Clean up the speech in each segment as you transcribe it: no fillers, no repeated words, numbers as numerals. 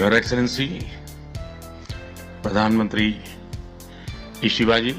Your excellency प्रधानमंत्री Ishiba जी,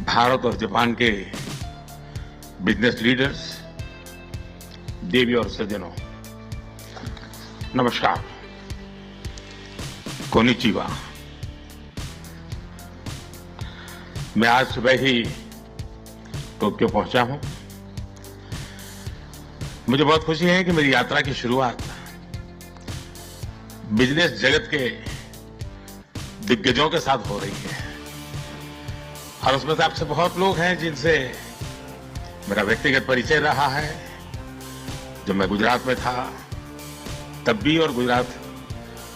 भारत और Japan के बिजनेस लीडर्स, देवी और सज्जनों, नमस्कार। कोनिचिवा। मैं आज सुबह ही टोक्यो पहुंचा हूं। मुझे बहुत खुशी है कि मेरी यात्रा की शुरुआत बिजनेस जगत के दिग्गजों के साथ हो रही है और उसमें से आपसे बहुत लोग हैं जिनसे मेरा व्यक्तिगत परिचय रहा है। जब मैं गुजरात में था तब भी, और गुजरात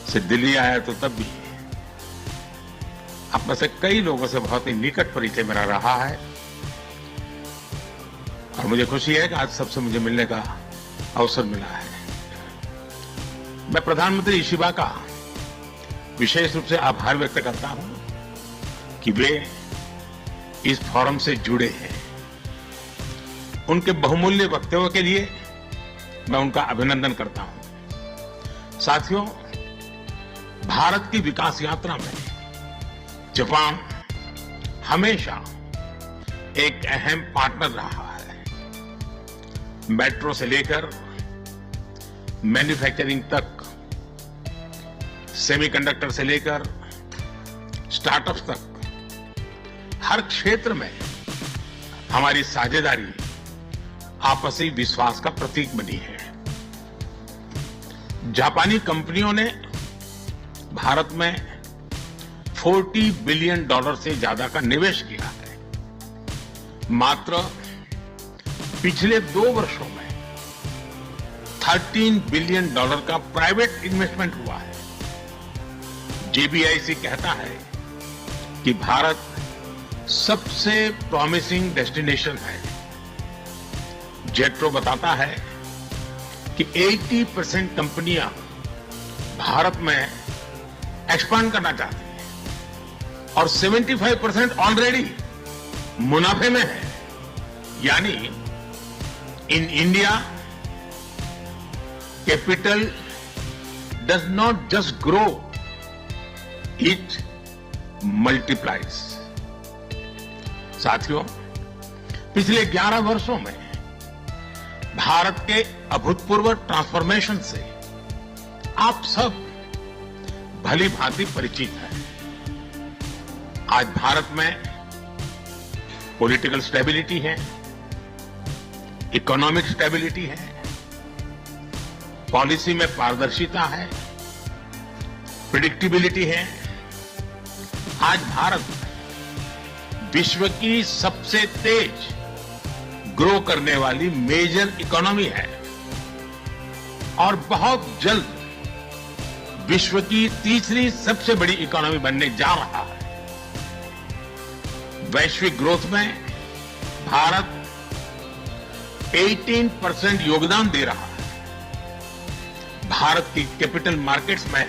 से दिल्ली आया तो तब भी। आप में से कई लोगों से बहुत ही निकट परिचय मेरा रहा है और मुझे खुशी है कि आज सबसे मुझे मिलने का अवसर मिला है। मैं प्रधानमंत्री इशिबा का विशेष रूप से आभार व्यक्त करता हूं कि वे इस फोरम से जुड़े हैं। उनके बहुमूल्य वक्तव्य के लिए मैं उनका अभिनंदन करता हूं। साथियों, भारत की विकास यात्रा में जापान हमेशा एक अहम पार्टनर रहा है। मेट्रो से लेकर मैन्युफैक्चरिंग तक, सेमीकंडक्टर से लेकर स्टार्टअप्स तक, हर क्षेत्र में हमारी साझेदारी आपसी विश्वास का प्रतीक बनी है। जापानी कंपनियों ने भारत में $40 बिलियन से ज्यादा का निवेश किया है। मात्र पिछले 2 वर्षों में $13 बिलियन का प्राइवेट इन्वेस्टमेंट हुआ है। JBIC कहता है कि भारत सबसे प्रॉमिसिंग डेस्टिनेशन है। जेट्रो बताता है कि 80% कंपनियां भारत में एक्सपांड करना चाहती हैं और 75% ऑलरेडी मुनाफे में है। यानी in India capital does not just grow, it multiplies. साथियों, पिछले 11 वर्षों में भारत के अभूतपूर्व ट्रांसफॉर्मेशन से आप सब भली भांति परिचित हैं। आज भारत में पॉलिटिकल स्टेबिलिटी है, इकोनॉमिक स्टेबिलिटी है, पॉलिसी में पारदर्शिता है, प्रेडिक्टेबिलिटी है। आज भारत विश्व की सबसे तेज ग्रो करने वाली मेजर इकोनॉमी है और बहुत जल्द विश्व की तीसरी सबसे बड़ी इकोनॉमी बनने जा रहा है। वैश्विक ग्रोथ में भारत 18% योगदान दे रहा है। भारत की कैपिटल मार्केट्स में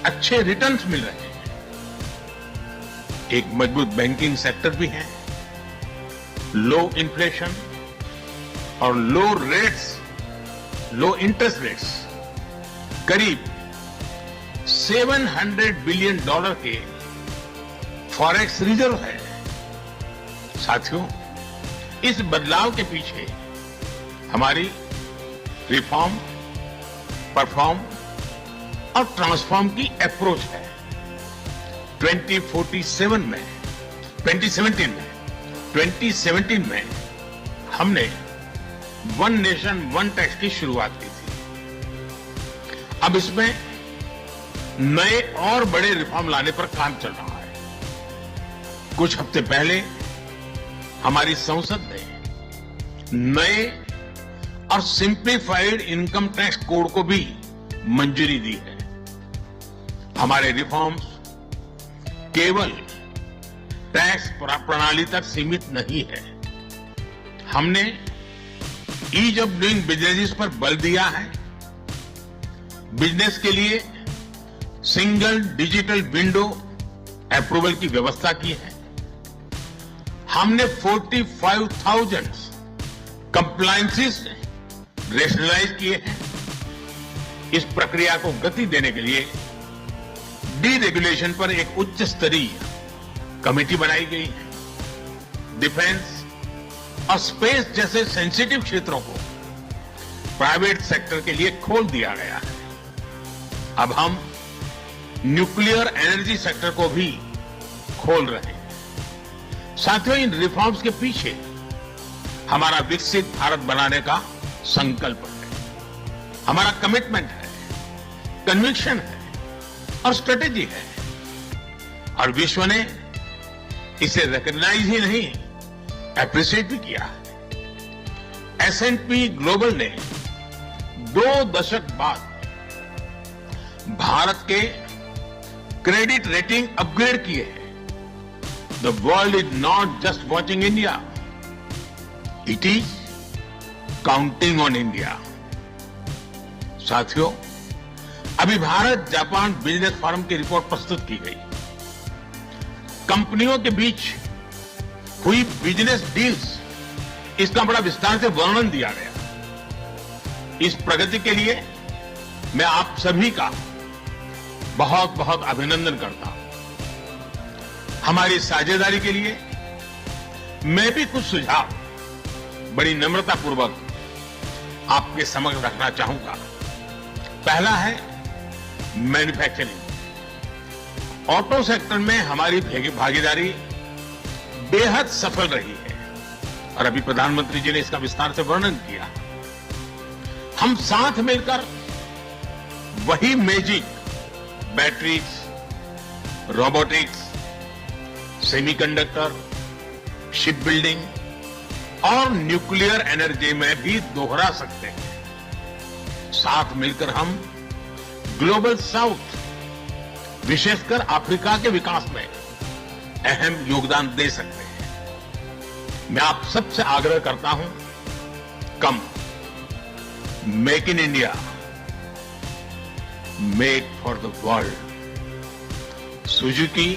अच्छे रिटर्न्स मिल रहे हैं। एक मजबूत बैंकिंग सेक्टर भी है। लो इन्फ्लेशन और लो इंटरेस्ट रेट्स, करीब $700 बिलियन के फॉरेक्स रिजर्व है। साथियों, इस बदलाव के पीछे हमारी रिफॉर्म, परफॉर्म और ट्रांसफॉर्म की अप्रोच है। 2017 में हमने वन नेशन वन टैक्स की शुरुआत की थी। अब इसमें नए और बड़े रिफॉर्म लाने पर काम चल रहा है। कुछ हफ्ते पहले हमारी संसद ने नए और सिंप्लीफाइड इनकम टैक्स कोड को भी मंजूरी दी है। हमारे रिफॉर्म्स केवल टैक्स प्रणाली तक सीमित नहीं है। हमने ईज ऑफ डूइंग बिजनेस पर बल दिया है। बिजनेस के लिए सिंगल डिजिटल विंडो अप्रूवल की व्यवस्था की है। हमने 45,000 कंप्लायंसेस रेशनलाइज किए हैं। इस प्रक्रिया को गति देने के लिए डीरेगुलेशन पर एक उच्च स्तरीय कमेटी बनाई गई है। डिफेंस और स्पेस जैसे सेंसिटिव क्षेत्रों को प्राइवेट सेक्टर के लिए खोल दिया गया है। अब हम न्यूक्लियर एनर्जी सेक्टर को भी खोल रहे हैं। साथियों, इन रिफॉर्म्स के पीछे हमारा विकसित भारत बनाने का संकल्प है, हमारा कमिटमेंट है, कन्विक्शन है और स्ट्रेटेजी है। और विश्व ने इसे रिकॉग्नाइज ही नहीं, एप्रिशिएट भी किया है। S&P ग्लोबल ने 2 दशक बाद भारत के क्रेडिट रेटिंग अपग्रेड किए हैं। The world is not just watching India, it is counting on India. साथियों, अभी भारत जापान बिजनेस फोरम की रिपोर्ट प्रस्तुत की गई। कंपनियों के बीच हुई बिजनेस डील्स, इसका बड़ा विस्तार से वर्णन दिया गया। इस प्रगति के लिए मैं आप सभी का बहुत बहुत अभिनंदन करता हूं। हमारी साझेदारी के लिए मैं भी कुछ सुझाव बड़ी नम्रतापूर्वक आपके समक्ष रखना चाहूंगा। पहला है मैन्युफैक्चरिंग। ऑटो सेक्टर में हमारी भागीदारी बेहद सफल रही है और अभी प्रधानमंत्री जी ने इसका विस्तार से वर्णन किया। हम साथ मिलकर वही magic batteries, robotics, semiconductor, ship building और न्यूक्लियर एनर्जी में भी दोहरा सकते हैं। साथ मिलकर हम ग्लोबल साउथ, विशेषकर अफ्रीका के विकास में अहम योगदान दे सकते हैं। मैं आप सबसे आग्रह करता हूं, कम make in India, make for the world. Suzuki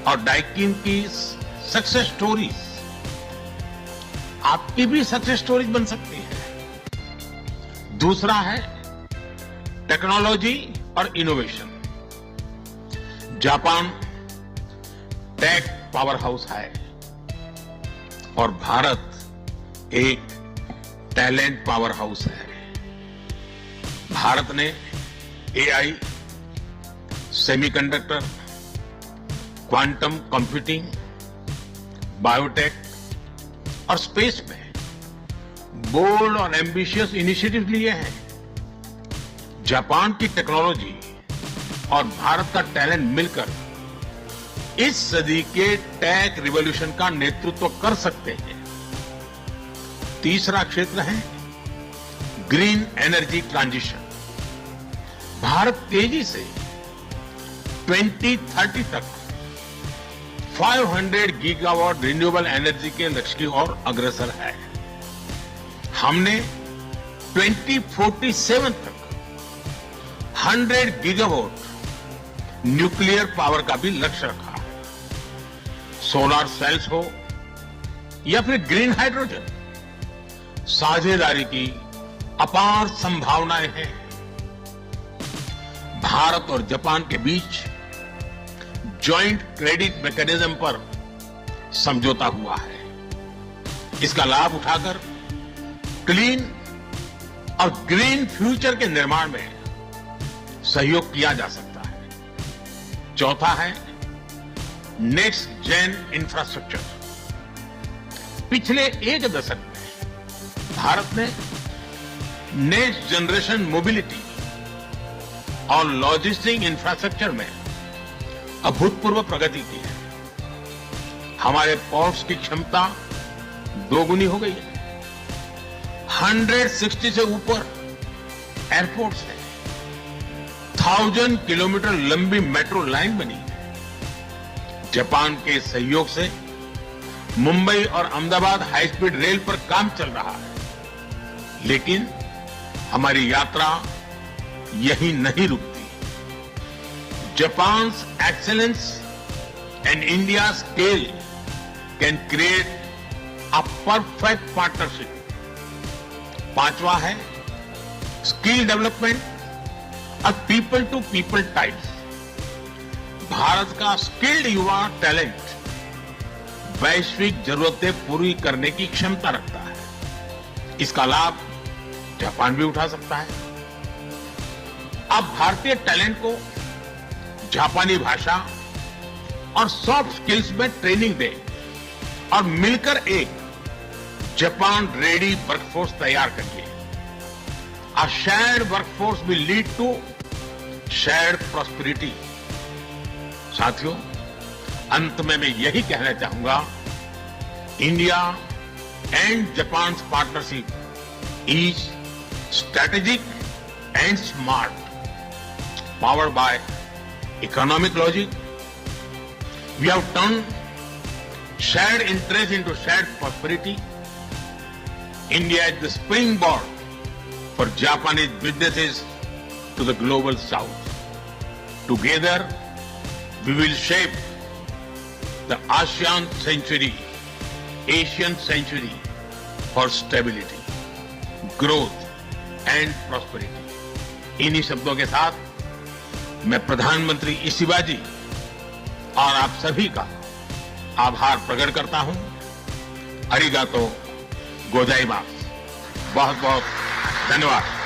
और डाइकिन की सक्सेस स्टोरीज आपकी भी सक्सेस स्टोरीज बन सकती है। दूसरा है टेक्नोलॉजी और innovation. Japan tech powerhouse है और भारत एक टैलेंट पावर हाउस है। भारत ने AI, semiconductor, quantum computing, biotech और स्पेस में बोल्ड और एम्बिशियस इनिशिएटिव लिए हैं। जापान की टेक्नोलॉजी और भारत का टैलेंट मिलकर इस सदी के टेक रिवॉल्यूशन का नेतृत्व कर सकते हैं। तीसरा क्षेत्र है ग्रीन एनर्जी ट्रांजिशन। भारत तेजी से 2030 तक 500 गीगावाट रिन्यूएबल एनर्जी के लक्ष्य की ओर अग्रसर है। हमने 2047 तक 100 गीगावाट न्यूक्लियर पावर का भी लक्ष्य रखा है। सोलर सेल्स हो या फिर ग्रीन हाइड्रोजन, साझेदारी की अपार संभावनाएं हैं। भारत और जापान के बीच जॉइंट क्रेडिट मैकेनिज्म पर समझौता हुआ है। इसका लाभ उठाकर क्लीन और ग्रीन फ्यूचर के निर्माण में सहयोग किया जा सकता है। चौथा है नेक्स्ट जेन इंफ्रास्ट्रक्चर। पिछले एक दशक में भारत ने नेक्स्ट जनरेशन मोबिलिटी और लॉजिस्टिक इंफ्रास्ट्रक्चर में अभूतपूर्व प्रगति की है। हमारे पोर्ट्स की क्षमता दोगुनी हो गई है। 160 से ऊपर एयरपोर्ट्स हैं। 1000 किलोमीटर लंबी मेट्रो लाइन बनी है। जापान के सहयोग से मुंबई और अहमदाबाद हाई स्पीड रेल पर काम चल रहा है। लेकिन हमारी यात्रा यहीं नहीं रुकती। Japan's excellence and India's scale can create a perfect partnership. पांचवा है स्किल डेवलपमेंट और people to people types. Bharat का स्किल्ड युवा टैलेंट वैश्विक जरूरतें पूरी करने की क्षमता रखता है। इसका लाभ जापान भी उठा सकता है। अब भारतीय टैलेंट को जापानी भाषा और सॉफ्ट स्किल्स में ट्रेनिंग दें और मिलकर एक जापान रेडी वर्कफोर्स तैयार करिए। A shared workforce will lead to shared prosperity। साथियों, अंत में मैं यही कहना चाहूंगा, India and Japan partnership is strategic and smart, powered by economic logic. We have turned shared interest into shared prosperity. India is the springboard for Japanese businesses to the global south. Together, we will shape the Asian century for stability, growth and prosperity. इन्हीं शब्दों के साथ मैं प्रधानमंत्री Ishiba जी और आप सभी का आभार प्रकट करता हूं। अरिगातो गोजाइमास। बहुत बहुत धन्यवाद।